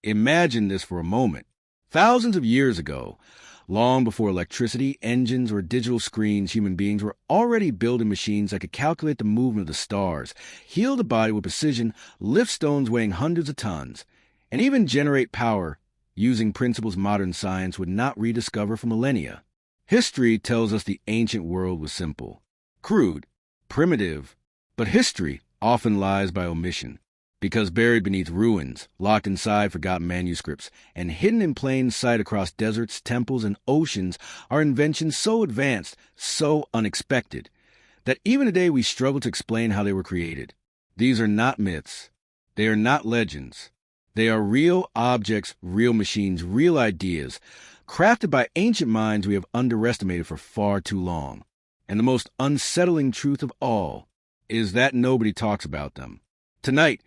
Imagine this for a moment. Thousands of years ago, long before electricity, engines, or digital screens, human beings were already building machines that could calculate the movement of the stars, heal the body with precision, lift stones weighing hundreds of tons, and even generate power using principles modern science would not rediscover for millennia. History tells us the ancient world was simple, crude, primitive, but history often lies by omission. Because buried beneath ruins, locked inside forgotten manuscripts, and hidden in plain sight across deserts, temples, and oceans are inventions so advanced, so unexpected, that even today we struggle to explain how they were created. These are not myths. They are not legends. They are real objects, real machines, real ideas, crafted by ancient minds we have underestimated for far too long. And the most unsettling truth of all is that nobody talks about them. Tonight,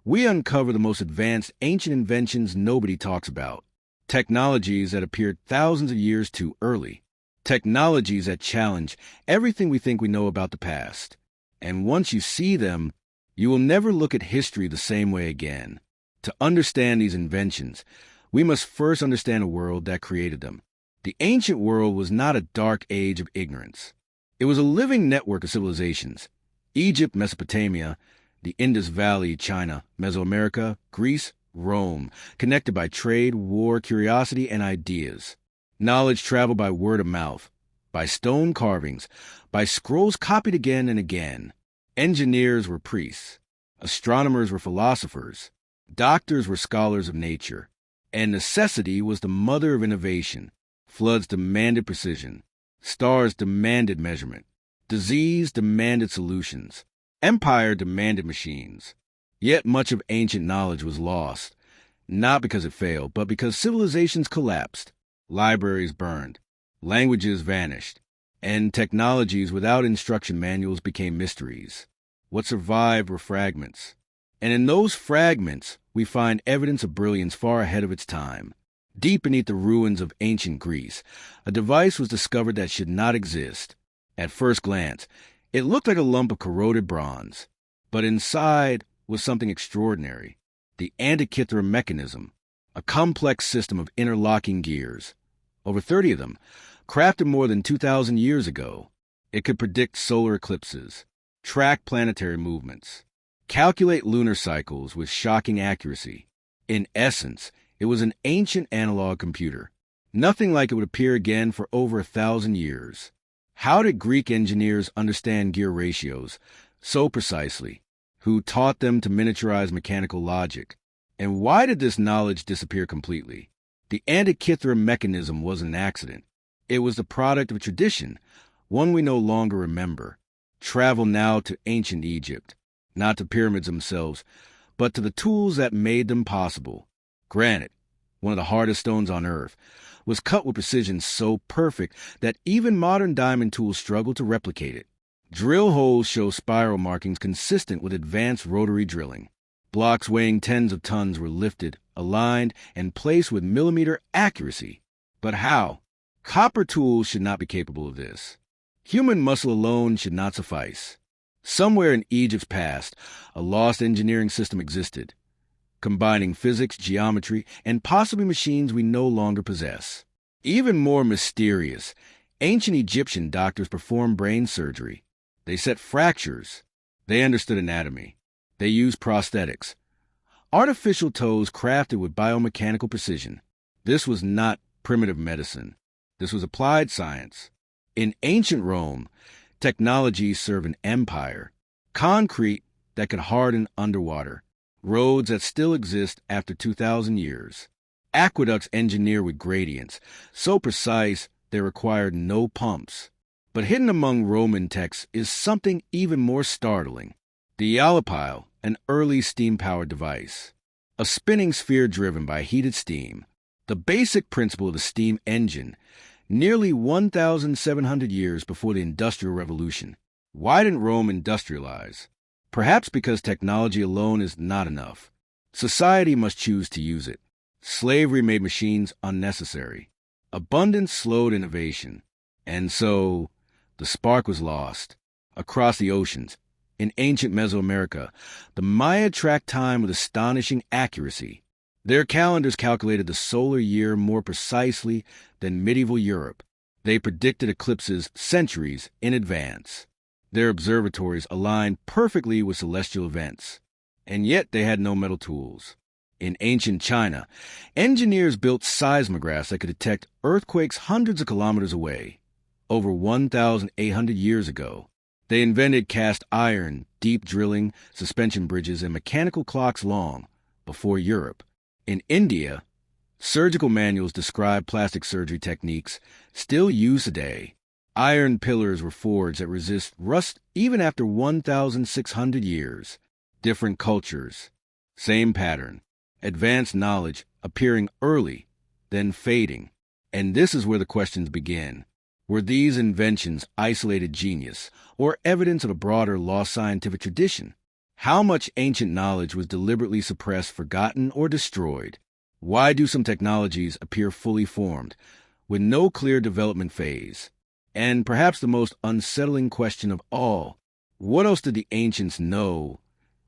we uncover the most advanced ancient inventions nobody talks about. Technologies that appeared thousands of years too early. Technologies that challenge everything we think we know about the past. And once you see them, you will never look at history the same way again. To understand these inventions, we must first understand a world that created them. The ancient world was not a dark age of ignorance. It was a living network of civilizations. Egypt, Mesopotamia, the Indus Valley, China, Mesoamerica, Greece, Rome, connected by trade, war, curiosity, and ideas. Knowledge traveled by word of mouth, by stone carvings, by scrolls copied again and again. Engineers were priests. Astronomers were philosophers. Doctors were scholars of nature. And necessity was the mother of innovation. Floods demanded precision. Stars demanded measurement. Disease demanded solutions. Empire demanded machines. Yet much of ancient knowledge was lost, not because it failed, but because civilizations collapsed, libraries burned, languages vanished, and technologies without instruction manuals became mysteries. What survived were fragments. And in those fragments, we find evidence of brilliance far ahead of its time. Deep beneath the ruins of ancient Greece, a device was discovered that should not exist. At first glance, it looked like a lump of corroded bronze, but inside was something extraordinary. The Antikythera mechanism, a complex system of interlocking gears. Over 30 of them, crafted more than 2,000 years ago. It could predict solar eclipses, track planetary movements, calculate lunar cycles with shocking accuracy. In essence, it was an ancient analog computer. Nothing like it would appear again for over 1,000 years. How did Greek engineers understand gear ratios so precisely? Who taught them to miniaturize mechanical logic? And why did this knowledge disappear completely? The Antikythera mechanism wasn't an accident. It was the product of a tradition, one we no longer remember. Travel now to ancient Egypt, not to pyramids themselves, but to the tools that made them possible. Granite, one of the hardest stones on Earth, was cut with precision so perfect that even modern diamond tools struggle to replicate it. Drill holes show spiral markings consistent with advanced rotary drilling. Blocks weighing tens of tons were lifted, aligned, and placed with millimeter accuracy. But how? Copper tools should not be capable of this. Human muscle alone should not suffice. Somewhere in Egypt's past, a lost engineering system existed, combining physics, geometry, and possibly machines we no longer possess. Even more mysterious, ancient Egyptian doctors performed brain surgery. They set fractures. They understood anatomy. They used prosthetics. Artificial toes crafted with biomechanical precision. This was not primitive medicine. This was applied science. In ancient Rome, technology served an empire. Concrete that could harden underwater. Roads that still exist after 2,000 years. Aqueducts engineered with gradients, so precise they required no pumps. But hidden among Roman texts is something even more startling. The Eolipile, an early steam-powered device. A spinning sphere driven by heated steam. The basic principle of the steam engine, nearly 1,700 years before the Industrial Revolution. Why didn't Rome industrialize? Perhaps because technology alone is not enough. Society must choose to use it. Slavery made machines unnecessary. Abundance slowed innovation. And so, the spark was lost. Across the oceans, in ancient Mesoamerica, the Maya tracked time with astonishing accuracy. Their calendars calculated the solar year more precisely than medieval Europe. They predicted eclipses centuries in advance. Their observatories aligned perfectly with celestial events. And yet they had no metal tools. In ancient China, engineers built seismographs that could detect earthquakes hundreds of kilometers away. Over 1,800 years ago, they invented cast iron, deep drilling, suspension bridges, and mechanical clocks long before Europe. In India, surgical manuals describe plastic surgery techniques still used today. Iron pillars were forged that resist rust even after 1,600 years. Different cultures, same pattern. Advanced knowledge appearing early, then fading. And this is where the questions begin. Were these inventions isolated genius or evidence of a broader lost scientific tradition? How much ancient knowledge was deliberately suppressed, forgotten, or destroyed? Why do some technologies appear fully formed, with no clear development phase? And perhaps the most unsettling question of all, what else did the ancients know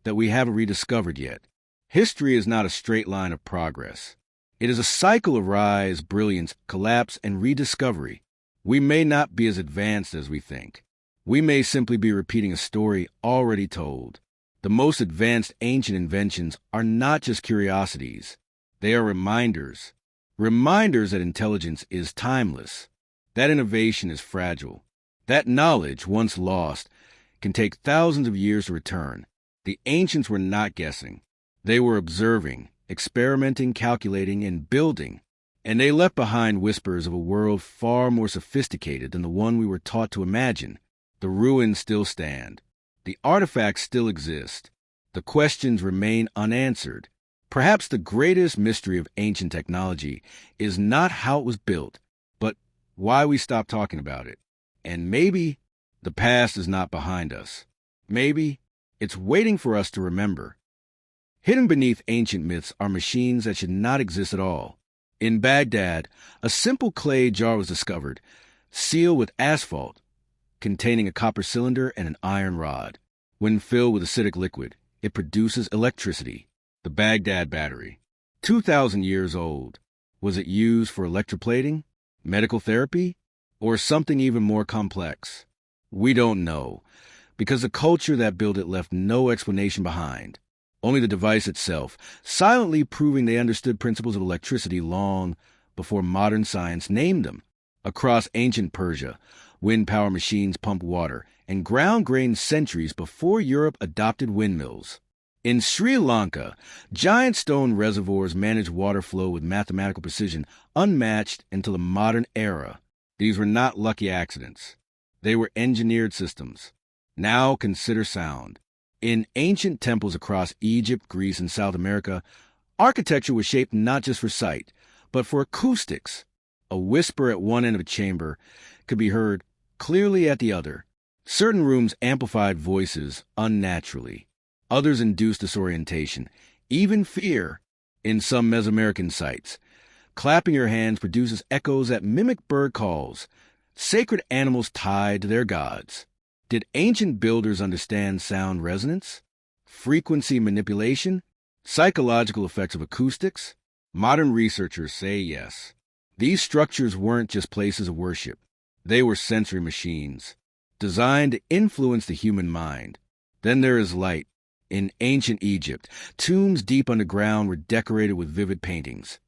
that we haven't rediscovered yet? History is not a straight line of progress. It is a cycle of rise, brilliance, collapse, and rediscovery. We may not be as advanced as we think. We may simply be repeating a story already told. The most advanced ancient inventions are not just curiosities. They are reminders. Reminders that intelligence is timeless, that innovation is fragile, that knowledge, once lost, can take thousands of years to return. The ancients were not guessing. They were observing, experimenting, calculating, and building, and they left behind whispers of a world far more sophisticated than the one we were taught to imagine. The ruins still stand. The artifacts still exist. The questions remain unanswered. Perhaps the greatest mystery of ancient technology is not how it was built, but why we stopped talking about it. And maybe the past is not behind us. Maybe it's waiting for us to remember. Hidden beneath ancient myths are machines that should not exist at all. In Baghdad, a simple clay jar was discovered, sealed with asphalt, containing a copper cylinder and an iron rod. When filled with acidic liquid, it produces electricity. The Baghdad battery, 2,000 years old. Was it used for electroplating, medical therapy, or something even more complex? We don't know, because the culture that built it left no explanation behind. Only the device itself, silently proving they understood principles of electricity long before modern science named them. Across ancient Persia, wind power machines pumped water and ground grain centuries before Europe adopted windmills. In Sri Lanka, giant stone reservoirs managed water flow with mathematical precision unmatched until the modern era. These were not lucky accidents. They were engineered systems. Now consider sound. In ancient temples across Egypt, Greece, and South America, architecture was shaped not just for sight, but for acoustics. A whisper at one end of a chamber could be heard clearly at the other. Certain rooms amplified voices unnaturally. Others induced disorientation, even fear. In some Mesoamerican sites, clapping your hands produces echoes that mimic bird calls, sacred animals tied to their gods. Did ancient builders understand sound resonance, frequency manipulation, psychological effects of acoustics? Modern researchers say yes. These structures weren't just places of worship. They were sensory machines, designed to influence the human mind. Then there is light. In ancient Egypt, tombs deep underground were decorated with vivid paintings,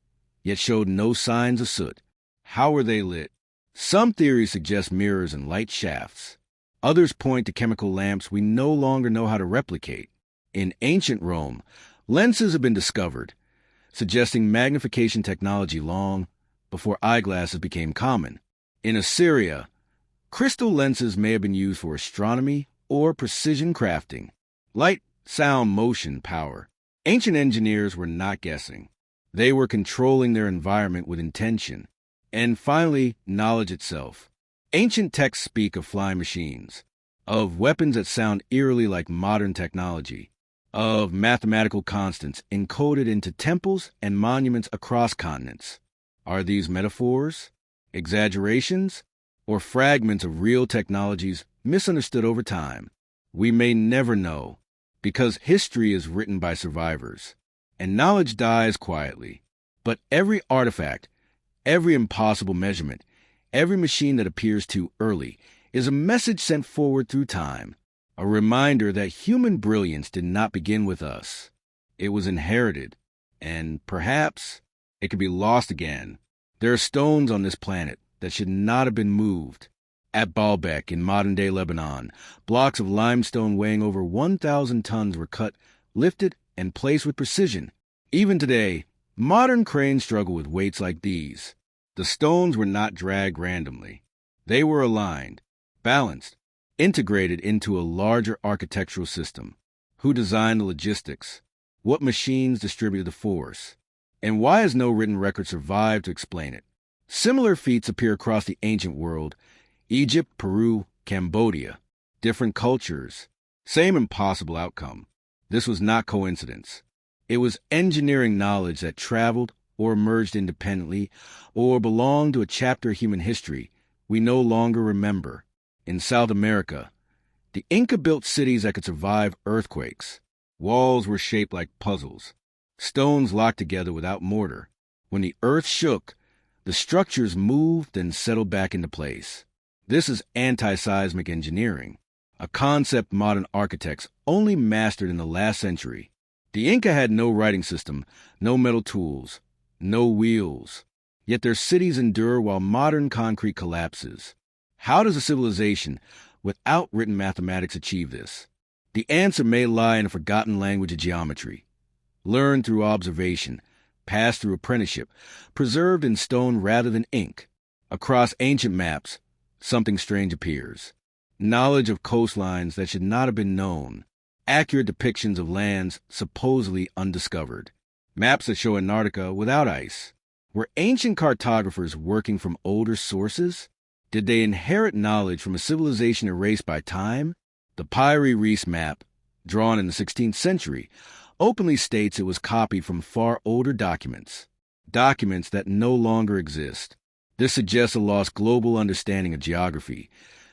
yet showed no signs of soot. How were they lit? Some theories suggest mirrors and light shafts. Others point to chemical lamps we no longer know how to replicate. In ancient Rome, lenses have been discovered, suggesting magnification technology long before eyeglasses became common. In Assyria, crystal lenses may have been used for astronomy or precision crafting. Light, sound, motion, power. Ancient engineers were not guessing. They were controlling their environment with intention. And finally, knowledge itself. Ancient texts speak of flying machines, of weapons that sound eerily like modern technology, of mathematical constants encoded into temples and monuments across continents. Are these metaphors, exaggerations, or fragments of real technologies misunderstood over time? We may never know, because history is written by survivors. and knowledge dies quietly. But every artifact, every impossible measurement, every machine that appears too early is a message sent forward through time, a reminder that human brilliance did not begin with us. It was inherited, and perhaps it could be lost again. There are stones on this planet that should not have been moved. At Baalbek in modern-day Lebanon, blocks of limestone weighing over 1,000 tons were cut, lifted, and placed with precision. Even today, modern cranes struggle with weights like these. The stones were not dragged randomly. They were aligned, balanced, integrated into a larger architectural system. Who designed the logistics? What machines distributed the force? And why has no written record survived to explain it? Similar feats appear across the ancient world. Egypt, Peru, Cambodia. Different cultures. Same impossible outcome. This was not coincidence. It was engineering knowledge that traveled or emerged independently or belonged to a chapter of human history we no longer remember. In South America, the Inca built cities that could survive earthquakes. Walls were shaped like puzzles, stones locked together without mortar. When the earth shook, the structures moved and settled back into place. This is anti-seismic engineering, a concept modern architects only mastered in the last century. The Inca had no writing system, no metal tools, no wheels. Yet their cities endure while modern concrete collapses. How does a civilization without written mathematics achieve this? The answer may lie in a forgotten language of geometry, learned through observation, passed through apprenticeship, preserved in stone rather than ink. Across ancient maps, something strange appears. Knowledge of coastlines that should not have been known. Accurate depictions of lands supposedly undiscovered. Maps that show Antarctica without ice. Were ancient cartographers working from older sources? Did they inherit knowledge from a civilization erased by time? The Piri-Reis map, drawn in the 16th century, openly states it was copied from far older documents that no longer exist. This suggests a lost global understanding of geography,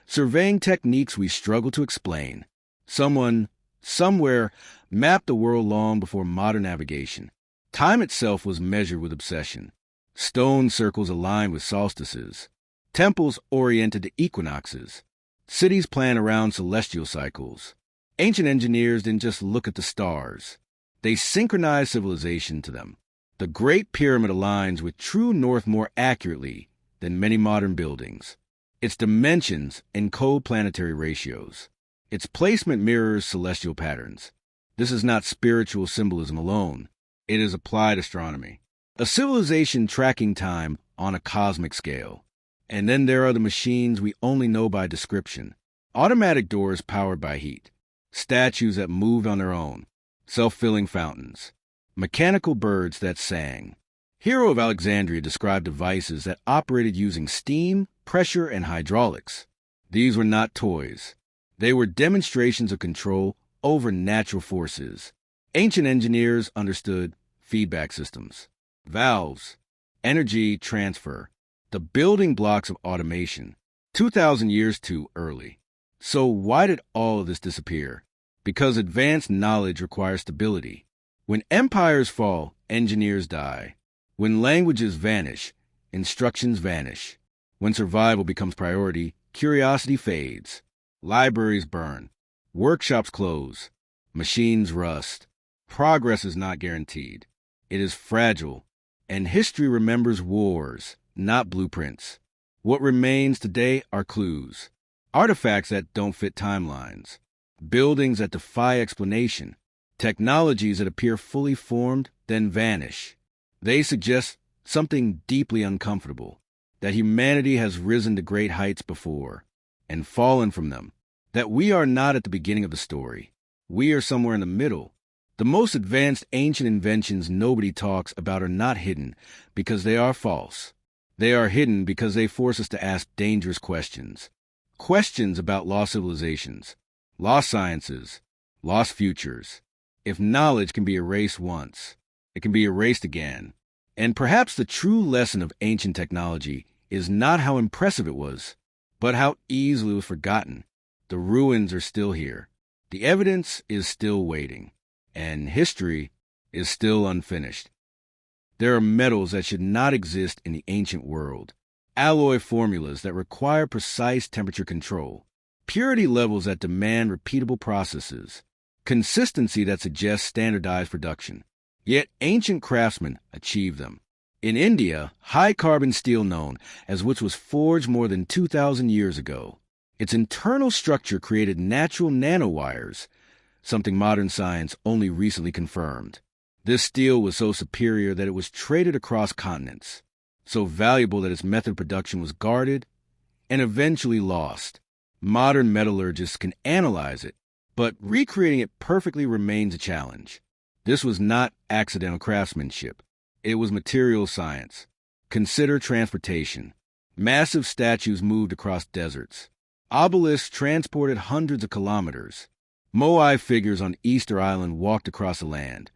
surveying techniques we struggle to explain. Someone, somewhere, mapped the world long before modern navigation. Time itself was measured with obsession. Stone circles aligned with solstices. Temples oriented to equinoxes. Cities planned around celestial cycles. Ancient engineers didn't just look at the stars. They synchronized civilization to them. The Great Pyramid aligns with true north more accurately than many modern buildings. Its dimensions encode planetary ratios. Its placement mirrors celestial patterns. This is not spiritual symbolism alone. It is applied astronomy. A civilization tracking time on a cosmic scale. And then there are the machines we only know by description. Automatic doors powered by heat. Statues that moved on their own. Self-filling fountains. Mechanical birds that sang. Hero of Alexandria described devices that operated using steam, pressure, and hydraulics. These were not toys. They were demonstrations of control over natural forces. Ancient engineers understood feedback systems, valves, energy transfer, the building blocks of automation. 2,000 years too early. So why did all of this disappear? Because advanced knowledge requires stability. When empires fall, engineers die. When languages vanish, instructions vanish. When survival becomes priority, curiosity fades. Libraries burn. Workshops close. Machines rust. Progress is not guaranteed. It is fragile. And history remembers wars, not blueprints. What remains today are clues. Artifacts that don't fit timelines. Buildings that defy explanation. Technologies that appear fully formed, then vanish. They suggest something deeply uncomfortable. That humanity has risen to great heights before, and fallen from them. That we are not at the beginning of the story. We are somewhere in the middle. The most advanced ancient inventions nobody talks about are not hidden because they are false. They are hidden because they force us to ask dangerous questions. Questions about lost civilizations, lost sciences, lost futures. If knowledge can be erased once, it can be erased again. And perhaps the true lesson of ancient technology is not how impressive it was, but how easily it was forgotten. The ruins are still here. The evidence is still waiting. And history is still unfinished. There are metals that should not exist in the ancient world, alloy formulas that require precise temperature control, purity levels that demand repeatable processes, consistency that suggests standardized production. Yet ancient craftsmen achieved them. In India, high-carbon steel known as which was forged more than 2,000 years ago. Its internal structure created natural nanowires, something modern science only recently confirmed. This steel was so superior that it was traded across continents, so valuable that its method of production was guarded and eventually lost. Modern metallurgists can analyze it, but recreating it perfectly remains a challenge. This was not accidental craftsmanship. It was material science. Consider transportation. Massive statues moved across deserts. Obelisks transported hundreds of kilometers. Moai figures on Easter Island walked across the land,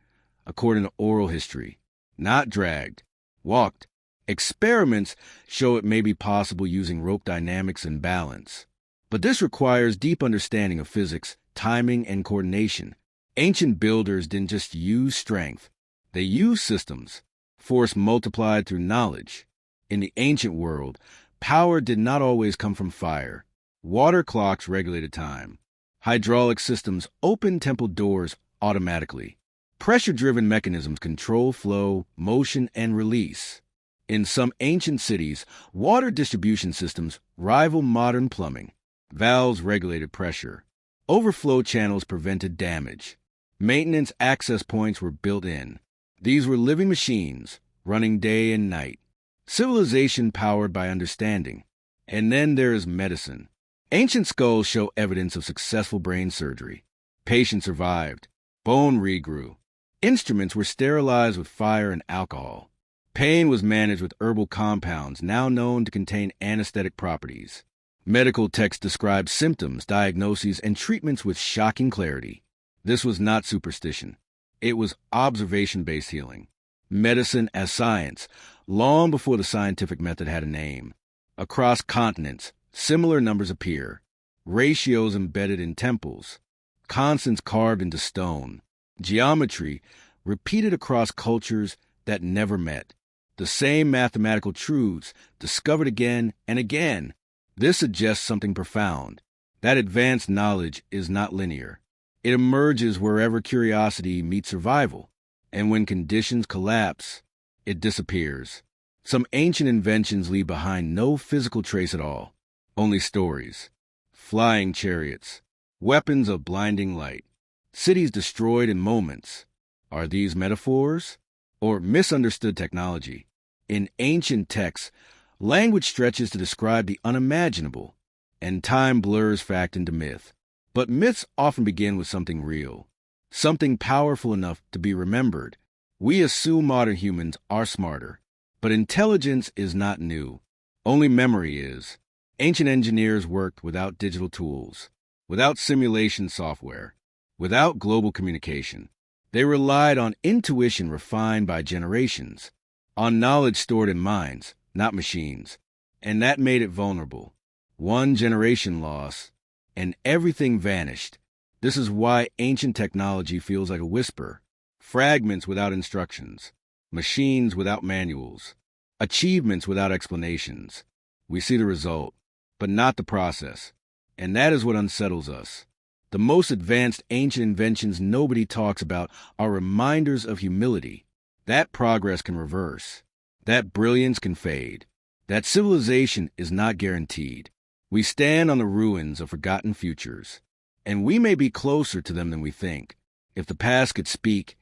according to oral history. Not dragged, walked. Experiments show it may be possible using rope dynamics and balance. But this requires deep understanding of physics, timing, and coordination. Ancient builders didn't just use strength. They used systems, force multiplied through knowledge. In the ancient world, power did not always come from fire. Water clocks regulated time. Hydraulic systems opened temple doors automatically. Pressure-driven mechanisms control flow, motion, and release. In some ancient cities, water distribution systems rival modern plumbing. Valves regulated pressure. Overflow channels prevented damage. Maintenance access points were built in. These were living machines, running day and night. Civilization powered by understanding. And then there is medicine. Ancient skulls show evidence of successful brain surgery. Patients survived. Bone regrew. Instruments were sterilized with fire and alcohol. Pain was managed with herbal compounds now known to contain anesthetic properties. Medical texts described symptoms, diagnoses, and treatments with shocking clarity. This was not superstition. It was observation-based healing. Medicine as science, long before the scientific method had a name. Across continents, similar numbers appear. Ratios embedded in temples. Constants carved into stone. Geometry repeated across cultures that never met. The same mathematical truths discovered again and again. This suggests something profound. That advanced knowledge is not linear. It emerges wherever curiosity meets survival, and when conditions collapse, it disappears. Some ancient inventions leave behind no physical trace at all, only stories. Flying chariots, weapons of blinding light, cities destroyed in moments. Are these metaphors or misunderstood technology? In ancient texts, language stretches to describe the unimaginable, and time blurs fact into myth. But myths often begin with something real, something powerful enough to be remembered. We assume modern humans are smarter, but intelligence is not new. Only memory is. Ancient engineers worked without digital tools, without simulation software, without global communication. They relied on intuition refined by generations, on knowledge stored in minds, not machines, and that made it vulnerable. One generation lost, and everything vanished. This is why ancient technology feels like a whisper. Fragments without instructions. Machines without manuals. Achievements without explanations. We see the result, but not the process. And that is what unsettles us. The most advanced ancient inventions nobody talks about are reminders of humility. That progress can reverse. That brilliance can fade. That civilization is not guaranteed. We stand on the ruins of forgotten futures, and we may be closer to them than we think. If the past could speak,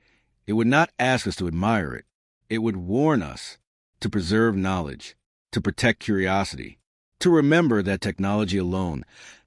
it would not ask us to admire it. It would warn us to preserve knowledge, to protect curiosity, to remember that technology alone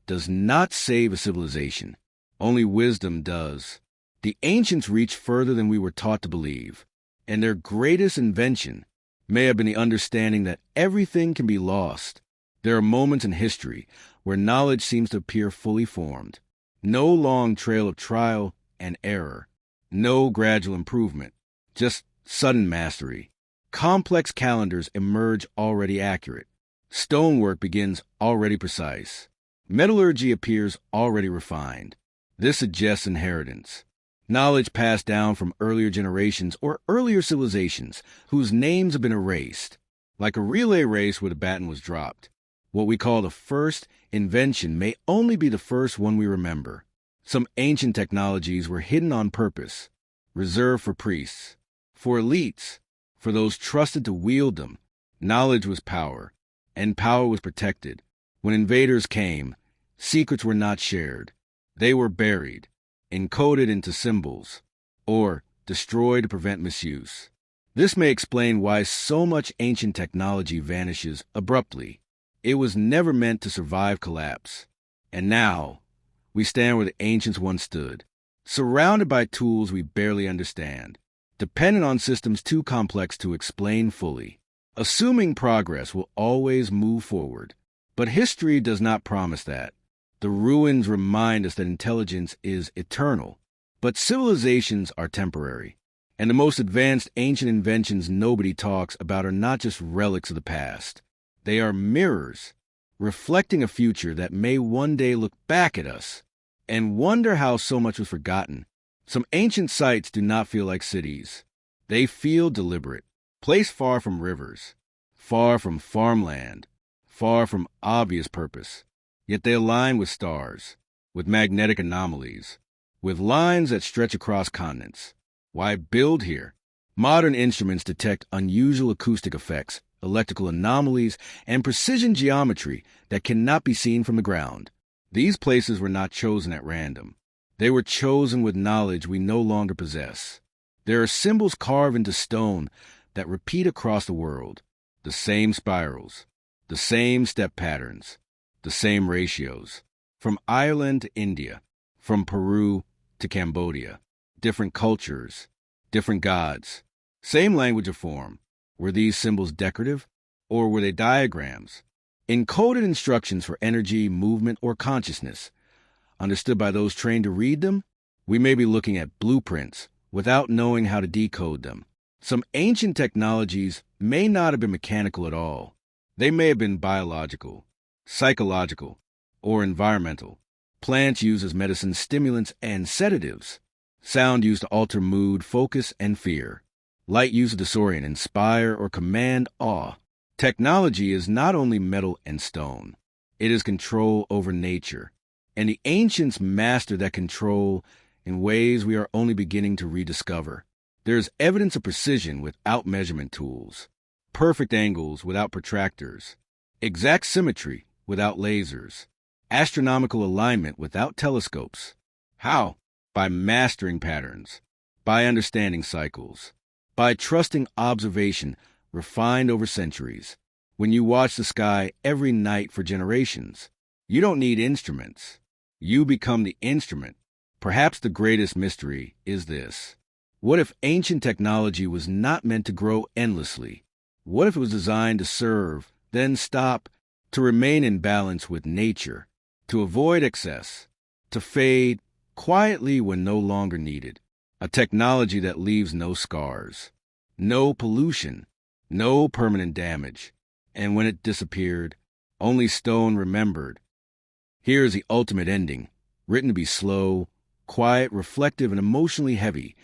does not save a civilization. Only wisdom does. The ancients reached further than we were taught to believe, and their greatest invention may have been the understanding that everything can be lost. There are moments in history where knowledge seems to appear fully formed. No long trail of trial and error. No gradual improvement. Just sudden mastery. Complex calendars emerge already accurate. Stonework begins already precise. Metallurgy appears already refined. This suggests inheritance. knowledge passed down from earlier generations or earlier civilizations whose names have been erased, like a relay race where the baton was dropped. What we call the first invention may only be the first one we remember. Some ancient technologies were hidden on purpose, reserved for priests, for elites, for those trusted to wield them. Knowledge was power, and power was protected. When invaders came, secrets were not shared. They were buried, encoded into symbols, or destroyed to prevent misuse. This may explain why so much ancient technology vanishes abruptly. It was never meant to survive collapse. And now, we stand where the ancients once stood, surrounded by tools we barely understand, dependent on systems too complex to explain fully. Assuming progress will always move forward, but history does not promise that. The ruins remind us that intelligence is eternal, but civilizations are temporary. And the most advanced ancient inventions nobody talks about are not just relics of the past. They are mirrors, reflecting a future that may one day look back at us and wonder how so much was forgotten. Some ancient sites do not feel like cities. They feel deliberate, placed far from rivers, far from farmland, far from obvious purpose. Yet they align with stars, with magnetic anomalies, with lines that stretch across continents. Why build here? Modern instruments detect unusual acoustic effects, electrical anomalies, and precision geometry that cannot be seen from the ground. These places were not chosen at random. They were chosen with knowledge we no longer possess. There are symbols carved into stone that repeat across the world. The same spirals, the same step patterns, the same ratios. From Ireland to India, from Peru to Cambodia. Different cultures, different gods. Same language or form. Were these symbols decorative, or were they diagrams? Encoded instructions for energy, movement, or consciousness. Understood by those trained to read them? We may be looking at blueprints without knowing how to decode them. Some ancient technologies may not have been mechanical at all. They may have been biological, psychological, or environmental. Plants used as medicine, stimulants, and sedatives. Sound used to alter mood, focus, and fear. Light used to disorient, inspire, or command awe. Technology is not only metal and stone. It is control over nature. And the ancients mastered that control in ways we are only beginning to rediscover. There is evidence of precision without measurement tools, perfect angles without protractors, exact symmetry without lasers, astronomical alignment without telescopes. How? By mastering patterns, by understanding cycles, by trusting observation refined over centuries. When you watch the sky every night for generations, you don't need instruments. You become the instrument. Perhaps the greatest mystery is this. What if ancient technology was not meant to grow endlessly? What if it was designed to serve, then stop, to remain in balance with nature, to avoid excess, to fade quietly when no longer needed? A technology that leaves no scars, no pollution, no permanent damage. And when it disappeared, only stone remembered. Here is the ultimate ending, written to be slow, quiet, reflective, and emotionally heavy,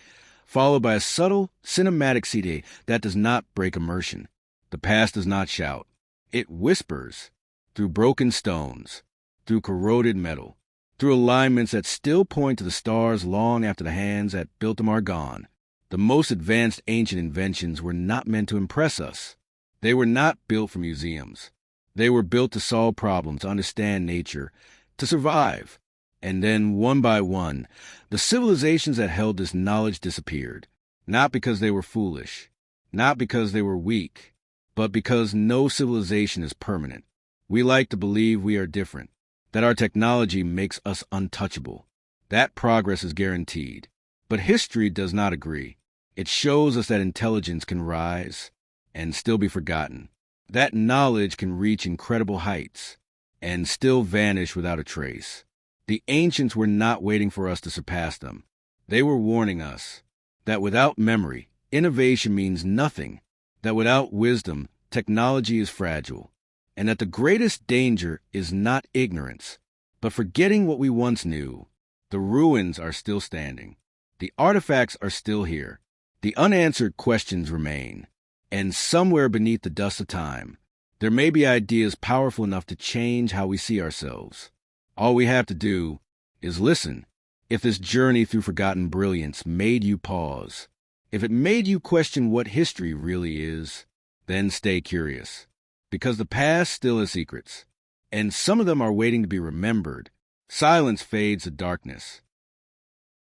followed by a subtle, cinematic CD that does not break immersion. The past does not shout. It whispers through broken stones, through corroded metal, through alignments that still point to the stars long after the hands that built them are gone. The most advanced ancient inventions were not meant to impress us. They were not built for museums. They were built to solve problems, to understand nature, to survive. And then, one by one, the civilizations that held this knowledge disappeared. Not because they were foolish, not because they were weak, but because no civilization is permanent. We like to believe we are different, that our technology makes us untouchable. That progress is guaranteed. But history does not agree. It shows us that intelligence can rise and still be forgotten. That knowledge can reach incredible heights and still vanish without a trace. The ancients were not waiting for us to surpass them. They were warning us that without memory, innovation means nothing, that without wisdom, technology is fragile, and that the greatest danger is not ignorance, but forgetting what we once knew. The ruins are still standing. The artifacts are still here. The unanswered questions remain. And somewhere beneath the dust of time, there may be ideas powerful enough to change how we see ourselves. All we have to do is listen. If this journey through forgotten brilliance made you pause, if it made you question what history really is, then stay curious. Because the past still has secrets, and some of them are waiting to be remembered. Silence fades to darkness,